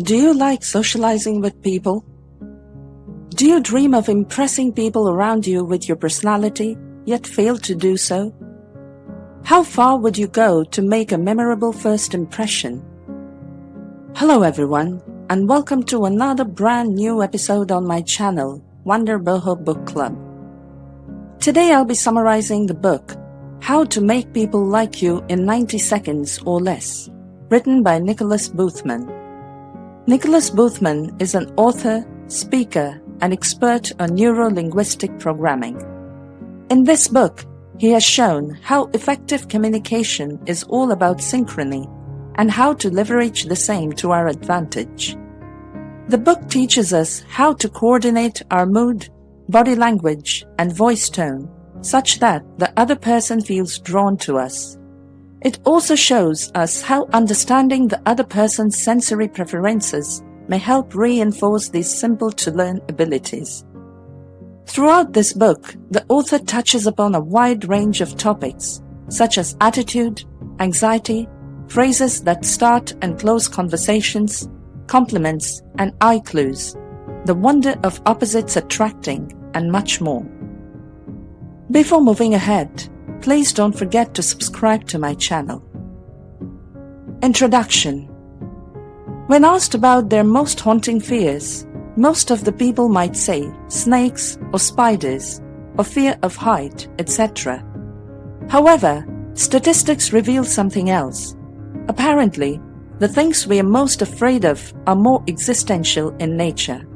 Do you like socializing with people? Do you dream of impressing people around you with your personality, yet fail to do so? How far would you go to make a memorable first impression? Hello everyone, and welcome to another brand new episode on my channel, Wonder Boho Book Club. Today I'll be summarizing the book, How to Make People Like You in 90 Seconds or Less, written by Nicholas Boothman. Nicholas Boothman is an author, speaker, and expert on neuro-linguistic programming. In this book, he has shown how effective communication is all about synchrony and how to leverage the same to our advantage. The book teaches us how to coordinate our mood, body language, and voice tone such that the other person feels drawn to us. It also shows us how understanding the other person's sensory preferences may help reinforce these simple-to-learn abilities. Throughout this book, the author touches upon a wide range of topics, such as attitude, anxiety, phrases that start and close conversations, compliments, and eye clues, the wonder of opposites attracting, and much more. Before moving ahead, please don't forget to subscribe to my channel. Introduction. When asked about their most haunting fears, most of the people might say snakes or spiders or fear of height, etc. However, statistics reveal something else. Apparently, the things we are most afraid of are more existential in nature.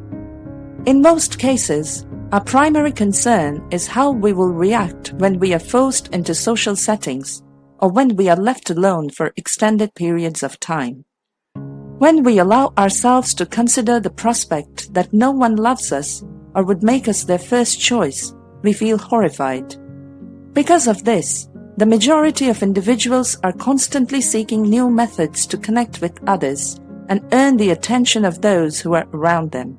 In most cases, our primary concern is how we will react when we are forced into social settings or when we are left alone for extended periods of time. When we allow ourselves to consider the prospect that no one loves us or would make us their first choice, we feel horrified. Because of this, the majority of individuals are constantly seeking new methods to connect with others and earn the attention of those who are around them.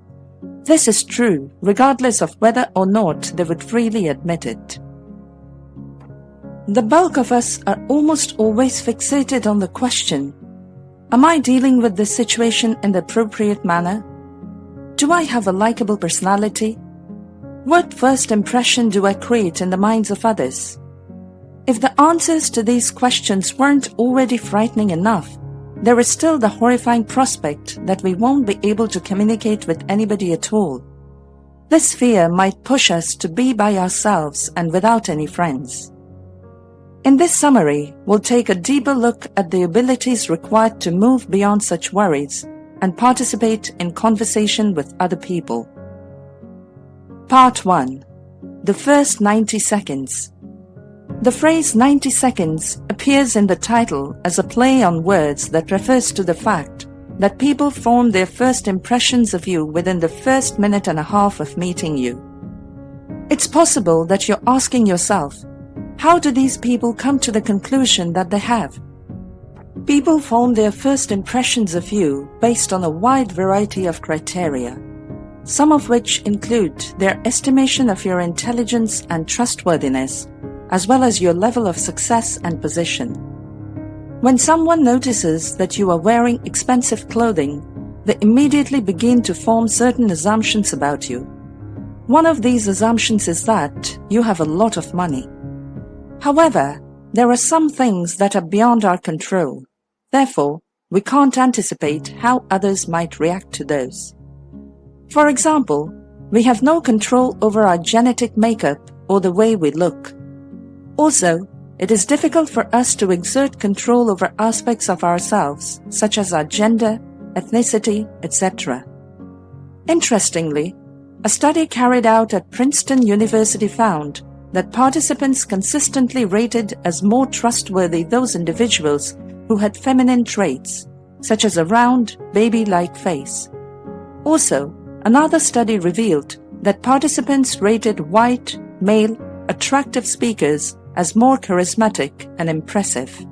This is true regardless of whether or not they would freely admit it. The bulk of us are almost always fixated on the question, am I dealing with this situation in the appropriate manner? Do I have a likable personality? What first impression do I create in the minds of others? If the answers to these questions weren't already frightening enough, there is still the horrifying prospect that we won't be able to communicate with anybody at all. This fear might push us to be by ourselves and without any friends. In this summary, we'll take a deeper look at the abilities required to move beyond such worries and participate in conversation with other people. Part 1. The first 90 seconds. The phrase 90 seconds appears in the title as a play on words that refers to the fact that people form their first impressions of you within the first minute and a half of meeting you. It's possible that you're asking yourself, how do these people come to the conclusion that they have? People form their first impressions of you based on a wide variety of criteria, some of which include their estimation of your intelligence and trustworthiness, as well as your level of success and position. When someone notices that you are wearing expensive clothing, they immediately begin to form certain assumptions about you. One of these assumptions is that you have a lot of money. However, there are some things that are beyond our control. Therefore, we can't anticipate how others might react to those. For example, we have no control over our genetic makeup or the way we look. Also, it is difficult for us to exert control over aspects of ourselves, such as our gender, ethnicity, etc. Interestingly, a study carried out at Princeton University found that participants consistently rated as more trustworthy those individuals who had feminine traits, such as a round, baby-like face. Also, another study revealed that participants rated white, male, attractive speakers as more charismatic and impressive.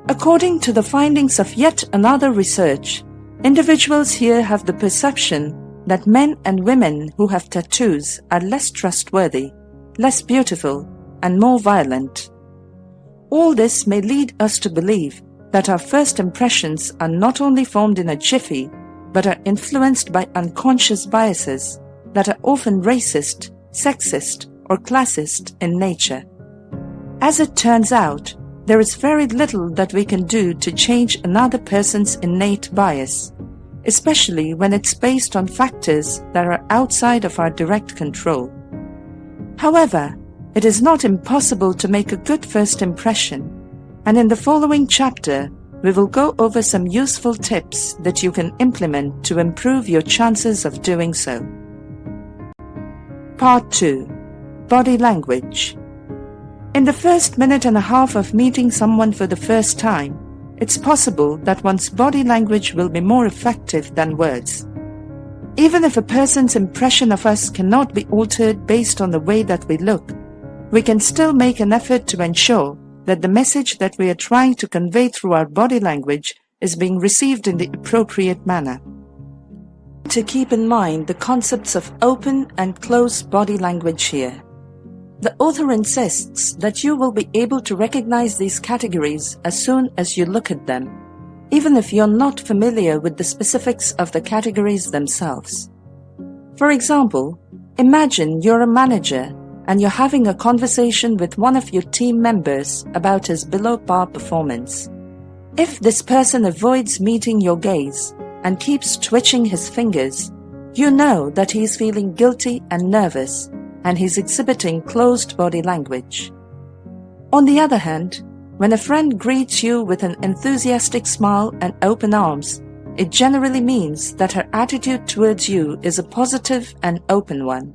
According to the findings of yet another research, individuals here have the perception that men and women who have tattoos are less trustworthy, less beautiful, and more violent. All this may lead us to believe that our first impressions are not only formed in a jiffy, but are influenced by unconscious biases that are often racist, sexist, or classist in nature. As it turns out, there is very little that we can do to change another person's innate bias, especially when it's based on factors that are outside of our direct control. However, it is not impossible to make a good first impression, and in the following chapter, we will go over some useful tips that you can implement to improve your chances of doing so. Part 2. Body language. In the first minute and a half of meeting someone for the first time, it's possible that one's body language will be more effective than words. Even if a person's impression of us cannot be altered based on the way that we look, we can still make an effort to ensure that the message that we are trying to convey through our body language is being received in the appropriate manner. To keep in mind the concepts of open and closed body language here. The author insists that you will be able to recognize these categories as soon as you look at them, even if you're not familiar with the specifics of the categories themselves. For example, imagine you're a manager and you're having a conversation with one of your team members about his below-par performance. If this person avoids meeting your gaze and keeps twitching his fingers, you know that he's feeling guilty and nervous, and he's exhibiting closed body language. On the other hand, when a friend greets you with an enthusiastic smile and open arms, it generally means that her attitude towards you is a positive and open one.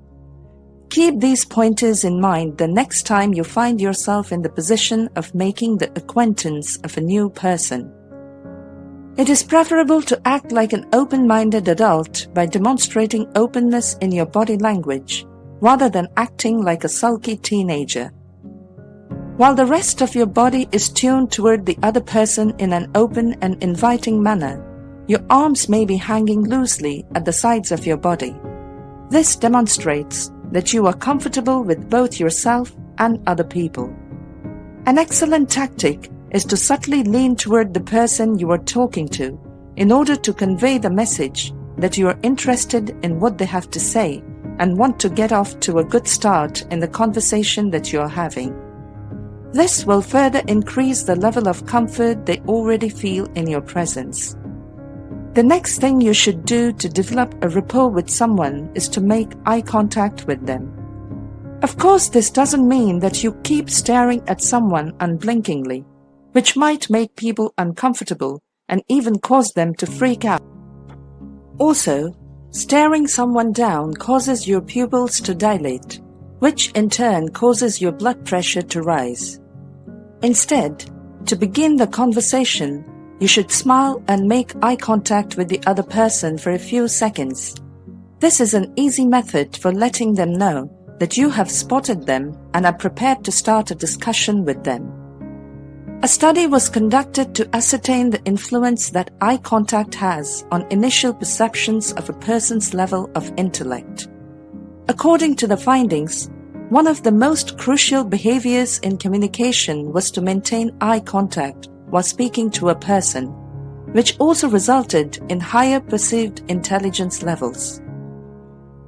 Keep these pointers in mind the next time you find yourself in the position of making the acquaintance of a new person. It is preferable to act like an open-minded adult by demonstrating openness in your body language, rather than acting like a sulky teenager. While the rest of your body is tuned toward the other person in an open and inviting manner, your arms may be hanging loosely at the sides of your body. This demonstrates that you are comfortable with both yourself and other people. An excellent tactic is to subtly lean toward the person you are talking to in order to convey the message that you are interested in what they have to say and want to get off to a good start in the conversation that you are having. This will further increase the level of comfort they already feel in your presence. The next thing you should do to develop a rapport with someone is to make eye contact with them. Of course, this doesn't mean that you keep staring at someone unblinkingly, which might make people uncomfortable and even cause them to freak out. Also, staring someone down causes your pupils to dilate, which in turn causes your blood pressure to rise. Instead, to begin the conversation, you should smile and make eye contact with the other person for a few seconds. This is an easy method for letting them know that you have spotted them and are prepared to start a discussion with them. A study was conducted to ascertain the influence that eye contact has on initial perceptions of a person's level of intellect. According to the findings, one of the most crucial behaviors in communication was to maintain eye contact while speaking to a person, which also resulted in higher perceived intelligence levels.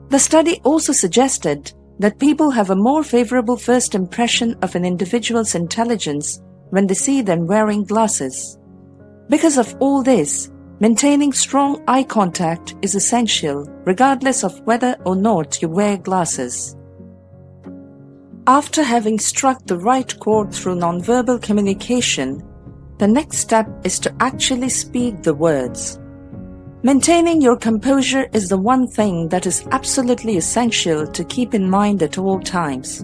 The study also suggested that people have a more favorable first impression of an individual's intelligence when they see them wearing glasses. Because of all this, maintaining strong eye contact is essential regardless of whether or not you wear glasses. After having struck the right chord through nonverbal communication, the next step is to actually speak the words. Maintaining your composure is the one thing that is absolutely essential to keep in mind at all times.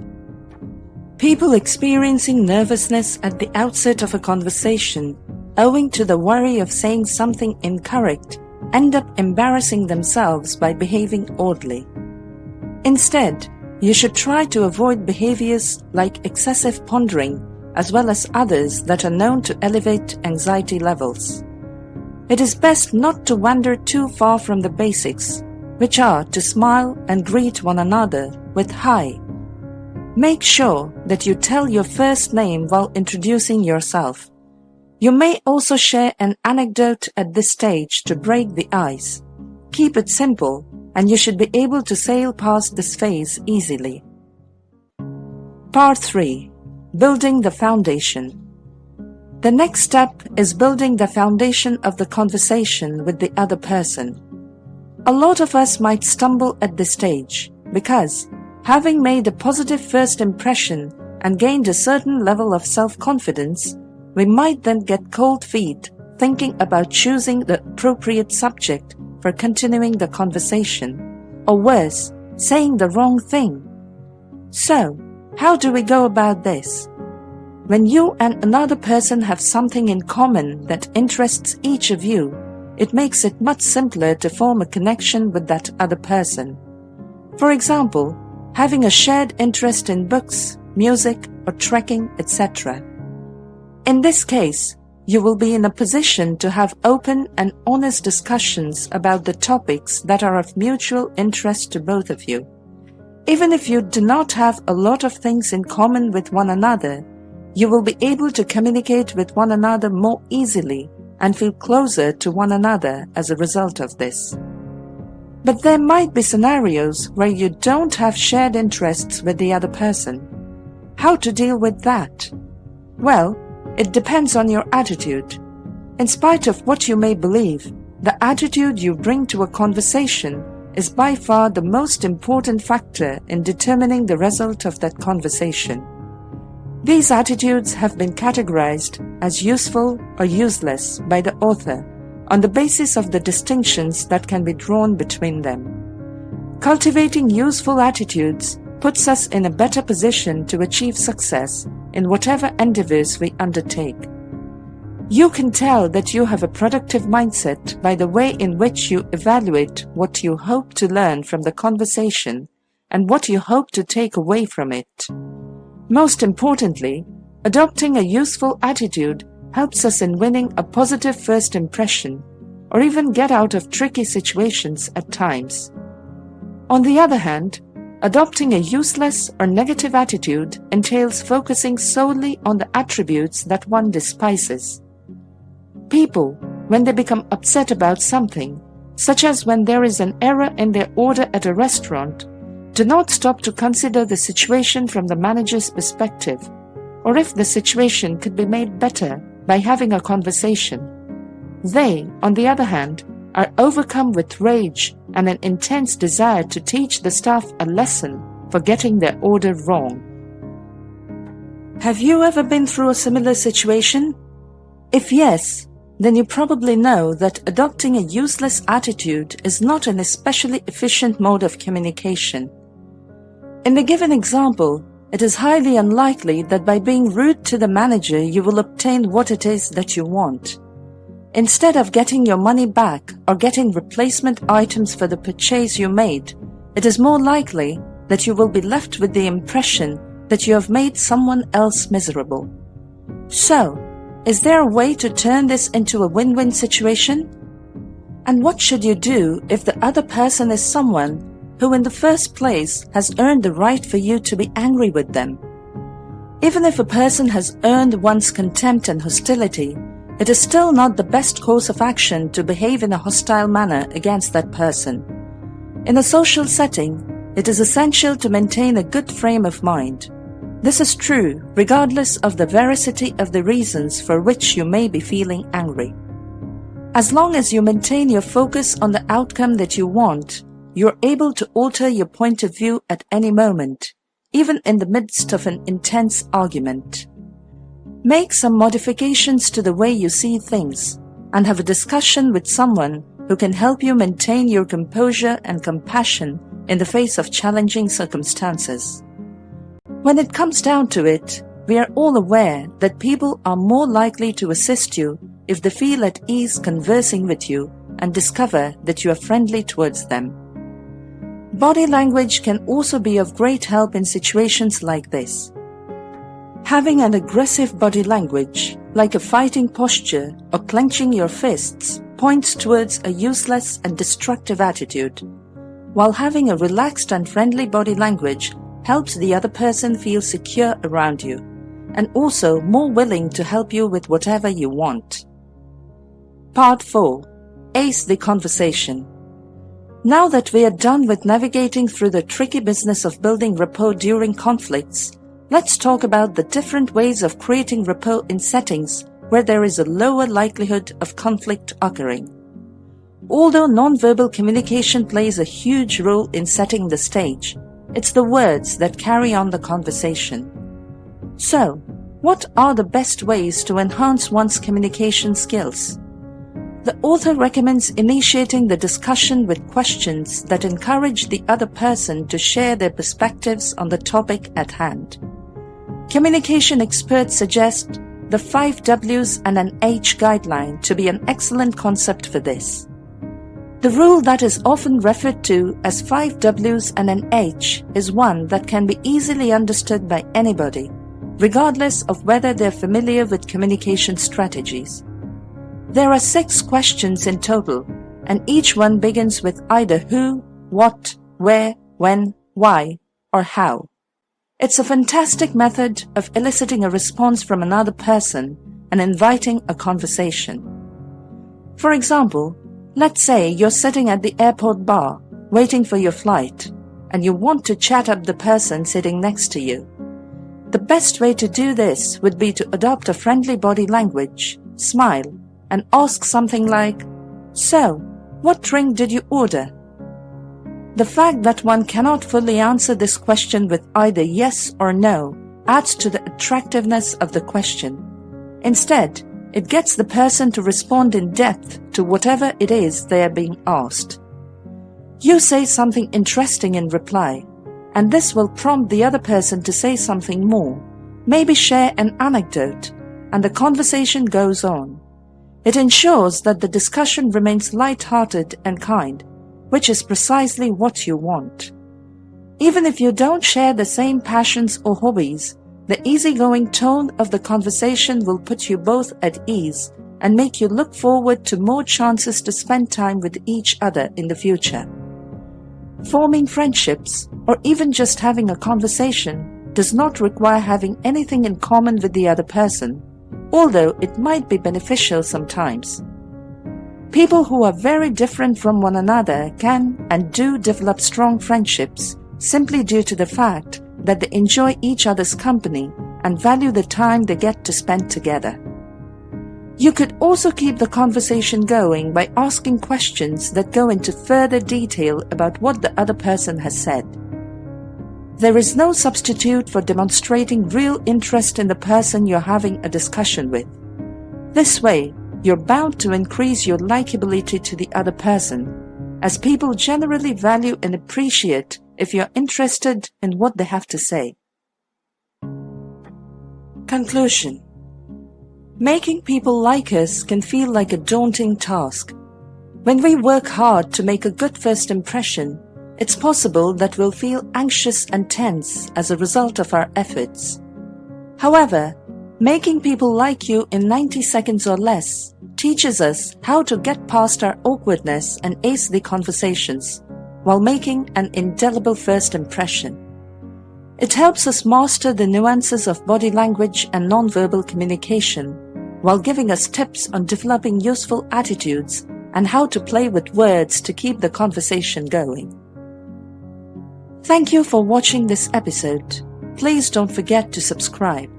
People experiencing nervousness at the outset of a conversation, owing to the worry of saying something incorrect, end up embarrassing themselves by behaving oddly. Instead, you should try to avoid behaviors like excessive pondering, as well as others that are known to elevate anxiety levels. It is best not to wander too far from the basics, which are to smile and greet one another with hi. Make sure that you tell your first name while introducing yourself. You may also share an anecdote at this stage to break the ice. Keep it simple, and you should be able to sail past this phase easily. Part 3. Building the foundation. The next step is building the foundation of the conversation with the other person. A lot of us might stumble at this stage because, having made a positive first impression and gained a certain level of self-confidence, we might then get cold feet thinking about choosing the appropriate subject for continuing the conversation, or worse, saying the wrong thing. So, how do we go about this? When you and another person have something in common that interests each of you, it makes it much simpler to form a connection with that other person. For example, having a shared interest in books, music, or trekking, etc. In this case, you will be in a position to have open and honest discussions about the topics that are of mutual interest to both of you. Even if you do not have a lot of things in common with one another, you will be able to communicate with one another more easily and feel closer to one another as a result of this. But there might be scenarios where you don't have shared interests with the other person. How to deal with that? Well, it depends on your attitude. In spite of what you may believe, the attitude you bring to a conversation is by far the most important factor in determining the result of that conversation. These attitudes have been categorized as useful or useless by the author on the basis of the distinctions that can be drawn between them. Cultivating useful attitudes puts us in a better position to achieve success in whatever endeavors we undertake. You can tell that you have a productive mindset by the way in which you evaluate what you hope to learn from the conversation and what you hope to take away from it. Most importantly, adopting a useful attitude helps us in winning a positive first impression or even get out of tricky situations at times. On the other hand, adopting a useless or negative attitude entails focusing solely on the attributes that one despises. People, when they become upset about something, such as when there is an error in their order at a restaurant, do not stop to consider the situation from the manager's perspective, or if the situation could be made better by having a conversation. They, on the other hand, are overcome with rage and an intense desire to teach the staff a lesson for getting their order wrong. Have you ever been through a similar situation? If yes, then you probably know that adopting a useless attitude is not an especially efficient mode of communication. In the given example, it is highly unlikely that by being rude to the manager you will obtain what it is that you want. Instead of getting your money back or getting replacement items for the purchase you made, it is more likely that you will be left with the impression that you have made someone else miserable. So, is there a way to turn this into a win-win situation? And what should you do if the other person is someone who in the first place has earned the right for you to be angry with them? Even if a person has earned one's contempt and hostility, it is still not the best course of action to behave in a hostile manner against that person. In a social setting, it is essential to maintain a good frame of mind. This is true regardless of the veracity of the reasons for which you may be feeling angry. As long as you maintain your focus on the outcome that you want, you are able to alter your point of view at any moment, even in the midst of an intense argument. Make some modifications to the way you see things and have a discussion with someone who can help you maintain your composure and compassion in the face of challenging circumstances. When it comes down to it, we are all aware that people are more likely to assist you if they feel at ease conversing with you and discover that you are friendly towards them. Body language can also be of great help in situations like this. Having an aggressive body language, like a fighting posture or clenching your fists, points towards a useless and destructive attitude, while having a relaxed and friendly body language helps the other person feel secure around you. and also more willing to help you with whatever you want. Part 4. Ace the conversation. Now that we are done with navigating through the tricky business of building rapport during conflicts, let's talk about the different ways of creating rapport in settings where there is a lower likelihood of conflict occurring. Although nonverbal communication plays a huge role in setting the stage, it's the words that carry on the conversation. So, what are the best ways to enhance one's communication skills? The author recommends initiating the discussion with questions that encourage the other person to share their perspectives on the topic at hand. Communication experts suggest the 5 W's and an H guideline to be an excellent concept for this. The rule that is often referred to as 5 W's and an H is one that can be easily understood by anybody, regardless of whether they're familiar with communication strategies. There are 6 questions in total, and each one begins with either who, what, where, when, why, or how. It's a fantastic method of eliciting a response from another person and inviting a conversation. For example, let's say you're sitting at the airport bar, waiting for your flight, and you want to chat up the person sitting next to you. The best way to do this would be to adopt a friendly body language, smile, and ask something like, "So, what drink did you order?" The fact that one cannot fully answer this question with either yes or no adds to the attractiveness of the question. Instead, it gets the person to respond in depth to whatever it is they are being asked. You say something interesting in reply, and this will prompt the other person to say something more, maybe share an anecdote, and the conversation goes on. It ensures that the discussion remains light-hearted and kind, which is precisely what you want. Even if you don't share the same passions or hobbies, the easygoing tone of the conversation will put you both at ease and make you look forward to more chances to spend time with each other in the future. Forming friendships, or even just having a conversation, does not require having anything in common with the other person, although it might be beneficial sometimes. People who are very different from one another can and do develop strong friendships simply due to the fact that they enjoy each other's company and value the time they get to spend together. You could also keep the conversation going by asking questions that go into further detail about what the other person has said. There is no substitute for demonstrating real interest in the person you're having a discussion with. This way, you're bound to increase your likability to the other person, as people generally value and appreciate if you're interested in what they have to say. Conclusion. Making people like us can feel like a daunting task. When we work hard to make a good first impression, it's possible that we'll feel anxious and tense as a result of our efforts. However, making people like you in 90 seconds or less teaches us how to get past our awkwardness and ace the conversations while making an indelible first impression. It helps us master the nuances of body language and nonverbal communication while giving us tips on developing useful attitudes and how to play with words to keep the conversation going. Thank you for watching this episode. Please don't forget to subscribe.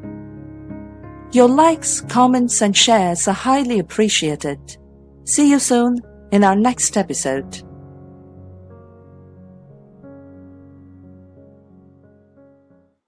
Your likes, comments, and shares are highly appreciated. See you soon in our next episode.